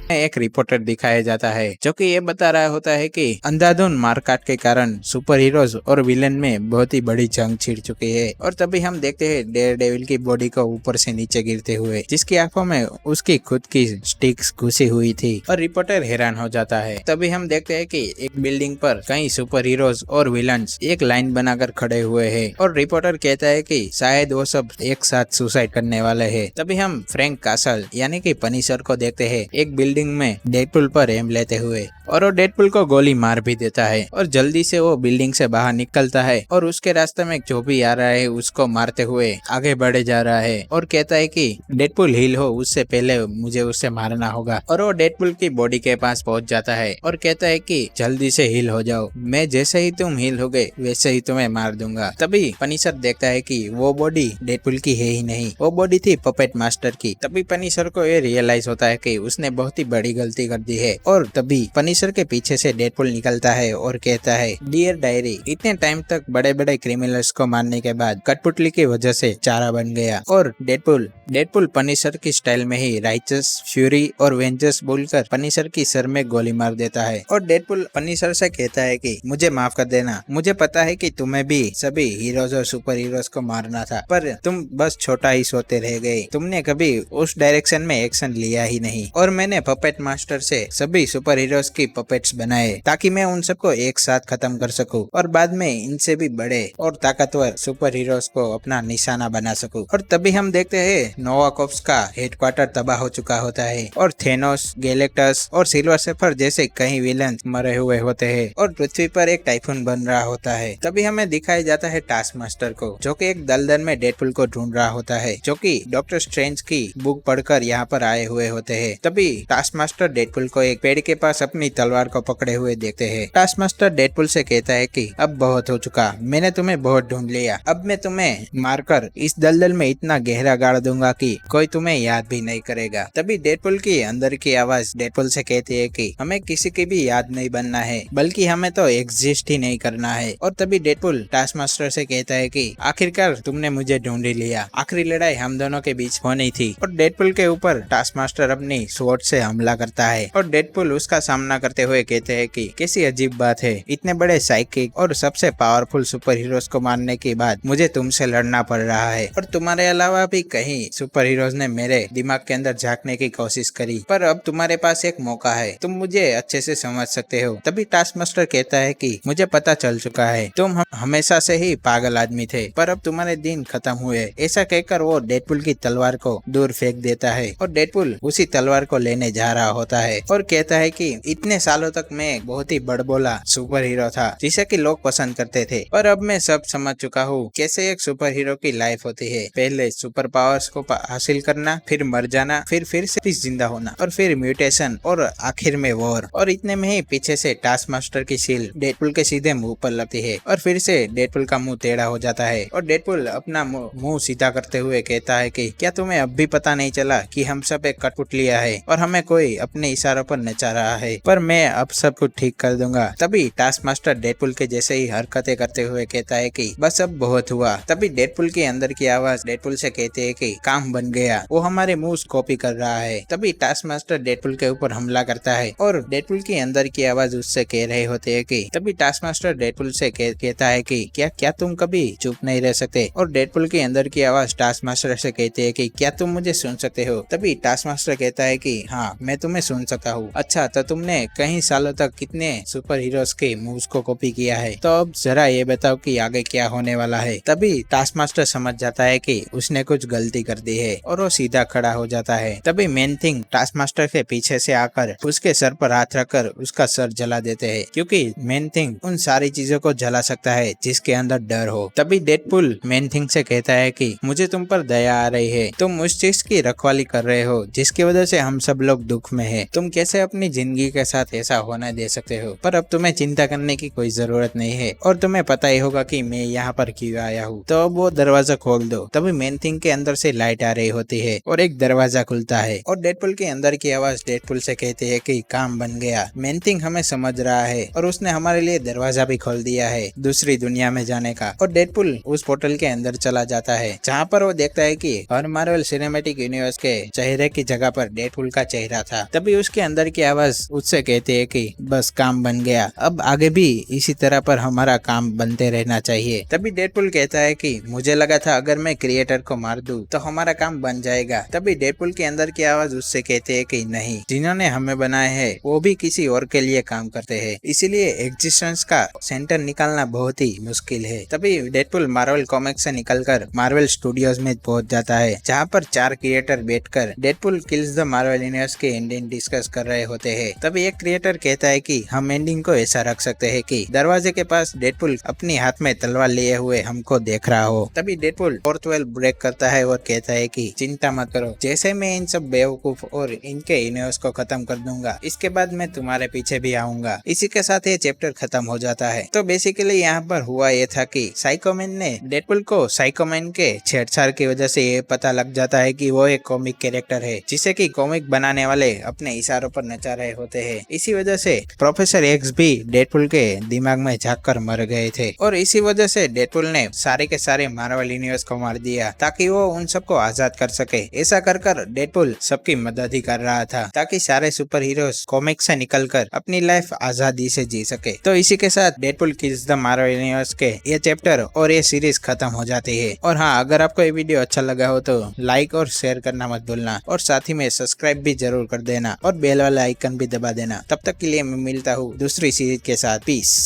एक रिपोर्टर दिखाया जाता है जो कि ये बता रहा होता है कि अंधाधुन मारकाट के कारण सुपर हीरोज और विलेन में बहुत ही बड़ी जंग छिड़ चुकी है। और तभी हम देखते हैं डेयर डेविल की बॉडी को ऊपर से नीचे गिरते हुए, जिसकी आंखों में उसकी खुद की स्टिक्स घुसी हुई थी। और रिपोर्टर हैरान हो जाता है। तभी हम देखते हैं कि एक बिल्डिंग पर कई सुपर हीरोज और विलन्स एक लाइन बनाकर खड़े हुए हैं। और रिपोर्टर कहता है कि शायद वो सब एक साथ सुसाइड करने वाले हैं। तभी हम फ्रैंक कासल यानी कि पनिशर को देखते हैं एक बिल्डिंग में डेडपुल पर एम लेते हुए, और वो डेडपुल को गोली मार भी देता है। और जल्दी से वो बिल्डिंग से बाहर निकलता है और उसके रास्ते में जो भी आ रहा है उसको मारते हुए आगे बढ़े जा रहा है। और कहता है कि डेडपुल हील हो उससे पहले मुझे उससे मारना होगा। और वो डेडपुल की बॉडी के पास पहुंच जाता है और कहता है कि जल्दी से हील हो जाओ, मैं जैसे ही तुम हील हो गए वैसे ही तुम्हें मार दूंगा। तभी पनिशर देखता है कि वो बॉडी डेडपुल की है ही नहीं, वो बॉडी थी पपेट मास्टर की। तभी पनिशर को ये रियलाइज होता है कि उसने बहुत ही बड़ी गलती कर दी है। और तभी पनिशर के पीछे से डेडपुल निकलता है और कहता है, डियर डायरी, इतने टाइम तक बड़े बड़े क्रिमिनल्स को मारने के बाद कठपुतली की वजह से चारा बन गया। और डेडपुल पनिशर की स्टाइल में ही राइचस, फ्यूरी और वेंजर्स बोलकर पनिशर की सर में गोली मार देता है। और डेडपुल पनिशर से कहता है कि मुझे माफ कर देना, मुझे पता है कि तुम्हें भी सभी हीरोज और सुपर हीरोज को मारना था, पर तुम बस छोटा ही सोते रह गए, तुमने कभी उस डायरेक्शन में एक्शन लिया ही नहीं। और मैंने पपेट मास्टर से सभी सुपर हीरोज की पपेट्स बनाए ताकि मैं उन सबको एक साथ खत्म कर सकूं और बाद में इनसे भी बड़े और ताकतवर सुपर हीरोज को अपना निशाना बना सकूं। और तभी हम देखते हैं नोवा कॉर्प्स का हेडक्वार्टर तबाह हो चुका होता है और थेनोस, गैलेक्टस और सिल्वर सर्फर जैसे कई विलन मरे हुए होते हैं और पृथ्वी पर एक टाइफून बन रहा होता है। तभी हमें दिखाया जाता है टास्क मास्टर को, जो कि एक दलदल में डेडपुल को ढूंढ रहा होता है, जो कि डॉक्टर स्ट्रेंज की बुक पढ़कर यहाँ पर आए हुए होते हैं। तभी टास्क मास्टर डेडपुल को एक पेड़ के पास अपनी तलवार को पकड़े हुए देखते हैं। टास्क मास्टर डेडपुल से कहता है कि अब बहुत हो चुका, मैंने तुम्हें बहुत ढूंढ लिया, अब मैं तुम्हें मारकर इस दलदल में इतना गहरा गाड़ दूंगा कि कोई तुम्हें याद भी नहीं करेगा। तभी डेडपुल की अंदर की आवाज डेडपुल से कहती है कि हमें किसी की भी याद नहीं बनना है, बल्कि हमें तो एग्जिस्ट ही नहीं करना है। और तभी डेडपुल टास्क मास्टर से कहता है कि आखिरकार तुमने मुझे ढूंढ ही लिया, आखिरी लड़ाई हम दोनों के बीच होनी थी। और डेडपुल के ऊपर टास्क मास्टर अपनी स्वॉर्ड से हमला करता है और डेडपुल उसका सामना करते हुए कहते हैं कि कैसी अजीब बात है, इतने बड़े साइकिक और सबसे पावरफुल सुपर हीरोज को मारने के बाद मुझे तुमसे लड़ना पड़ रहा है, और तुम्हारे अलावा भी कई सुपर हीरोज ने मेरे दिमाग के अंदर झांकने की कोशिश करी, पर अब तुम्हारे पास एक मौका है, तुम मुझे अच्छे से समझ सकते हो। तभी टास्क मास्टर कहता है कि मुझे पता चल चुका है, तुम हमेशा से ही पागल आदमी थे, पर अब तुम्हारे दिन खत्म हुए। ऐसा कहकर वो डेडपुल की तलवार को दूर फेंक देता है और डेडपुल उसी तलवार को लेने जा रहा होता है और कहता है कि इतने सालों तक मैं बहुत ही बड़बोला सुपर हीरो था जिसे कि लोग पसंद करते थे, पर अब मैं सब समझ चुका हूँ कैसे एक सुपर हीरो की लाइफ होती है। पहले सुपर पावर्स को हासिल करना, फिर मर जाना, फिर से जिंदा होना, और फिर म्यूटेशन, और आखिर में वॉर। और इतने में ही पीछे से टास्क मास्टर की शील डेडपुल के सीधे मुंह पर लगती है और फिर से डेडपुल का मुंह टेढ़ा हो जाता है और डेडपुल अपना मुंह सीधा करते हुए कहता है कि क्या तुम्हें अब भी पता नहीं चला कि हम सब एक कठपुतलियां है और हमें कोई अपने इशारों पर नचा रहा है, पर मैं अब सब कुछ ठीक कर दूंगा। तभी टास्क मास्टर डेडपुल के जैसे ही हरकतें करते हुए कहता है कि बस अब बहुत हुआ। तभी डेडपुल के अंदर की आवाज डेडपुल से कहती है कि काम बन गया, वो हमारे मुंह कॉपी कर रहा है। तभी टास्क मास्टर डेडपुल के ऊपर हमला करता है और डेडपुल की अंदर की आवाज उससे कह रहे होते हैं कि तभी टास्क मास्टर डेडपुल से कहता है कि क्या तुम कभी चुप नहीं रह सकते। और डेडपुल के अंदर की आवाज टास्क मास्टर से कहती है कि क्या तुम मुझे सुन सकते हो। तभी टास्क मास्टर कहता है कि हाँ, मैं तुम्हें सुन सकता हूँ। अच्छा, तो तुमने कई सालों तक कितने सुपर हीरोज के मूव्स को कॉपी किया है, तो अब जरा ये बताओ कि आगे क्या होने वाला है। तभी टास्क मास्टर समझ जाता है कि उसने कुछ गलती कर दी है और वो सीधा खड़ा हो जाता है। तभी मेन थिंग टास्क मास्टर के पीछे से आकर उसके सर पर हाथ रखकर उसका सर जला देते हैं, क्योंकि मेन थिंग उन सारी चीजों को जला सकता है जिसके अंदर डर हो। तभी डेडपुल मेन थिंग से कहता है कि मुझे तुम पर दया आ रही है, तुम उस चीज की रखवाली कर रहे हो जिसकी वजह से हम सब लोग दुख में हैं। तुम कैसे अपनी जिंदगी के साथ साथ ऐसा होने दे सकते हो, पर अब तुम्हें चिंता करने की कोई जरूरत नहीं है और तुम्हें पता ही होगा कि मैं यहाँ पर क्यों आया हूँ। तो अब वो दरवाजा खोल दो। तभी मेन थिंग के अंदर से लाइट आ रही होती है और एक दरवाजा खुलता है और डेडपुल के अंदर की आवाज डेडपुल से कहती है कि काम बन गया। मेन थिंग हमें समझ रहा है और उसने हमारे लिए दरवाजा भी खोल दिया है दूसरी दुनिया में जाने का। और डेडपुल उस पोर्टल के अंदर चला जाता है जहाँ पर वो देखता है कि हर मार्वल सिनेमैटिक यूनिवर्स के चेहरे की जगह पर डेडपुल का चेहरा था। तभी उसके अंदर की आवाज उससे कहती है कि बस काम बन गया, अब आगे भी इसी तरह पर हमारा काम बनते रहना चाहिए। तभी डेडपुल कहता है कि मुझे लगा था अगर मैं क्रिएटर को मार दूं तो हमारा काम बन जाएगा। तभी डेडपुल के अंदर की आवाज उससे कहती है कि नहीं, जिन्होंने हमें बनाए हैं वो भी किसी और के लिए काम करते हैं, इसीलिए एग्जिस्टेंस का सेंटर निकालना बहुत ही मुश्किल है। तभी डेडपुल मार्वल कॉमिक्स से निकलकर मार्वल स्टूडियोज में पहुंच जाता है जहाँ पर 4 क्रिएटर बैठकर Deadpool kills the Marvel universe के एंडिंग डिस्कस कर रहे होते हैं। तभी एक क्रिएटर कहता है कि हम एंडिंग को ऐसा रख सकते हैं कि दरवाजे के पास डेडपुल अपने हाथ में तलवार लिए हुए हमको देख रहा हो। तभी डेडपुल फोर्थ वेल ब्रेक करता है और कहता है कि चिंता मत करो, जैसे मैं इन सब बेवकूफ और इनके यूनिवर्स को खत्म कर दूंगा, इसके बाद मैं तुम्हारे पीछे भी आऊंगा। इसी के साथ ये चैप्टर खत्म हो जाता है। तो बेसिकली यहाँ पर हुआ ये था कि साइकोमैन ने डेडपुल को साइकोमैन के छेड़छाड़ की वजह से ये पता लग जाता है कि वो एक कॉमिक कैरेक्टर है जिसे कि कॉमिक बनाने वाले अपने इशारों पर नचा रहे होते हैं। इसी वजह से प्रोफेसर एक्स भी डेडपुल के दिमाग में झांककर मर गए थे और इसी वजह से डेडपुल ने सारे के सारे मार्वल यूनिवर्स को मार दिया ताकि वो उन सबको आजाद कर सके। ऐसा कर कर डेडपुल सबकी मदद ही कर रहा था ताकि सारे सुपर हीरोज कॉमिक से निकलकर अपनी लाइफ आजादी से जी सके। तो इसी के साथ Deadpool kills the Marvel universe के ये चैप्टर और ये सीरीज खत्म हो जाती है। और हाँ, अगर आपको ये वीडियो अच्छा लगा हो तो लाइक और शेयर करना मत भूलना और साथ ही में सब्सक्राइब भी जरूर कर देना और बेल वाला आइकन भी दबा देना। तब तक के लिए मैं मिलता हूँ दूसरी सीरीज के साथ। पीस।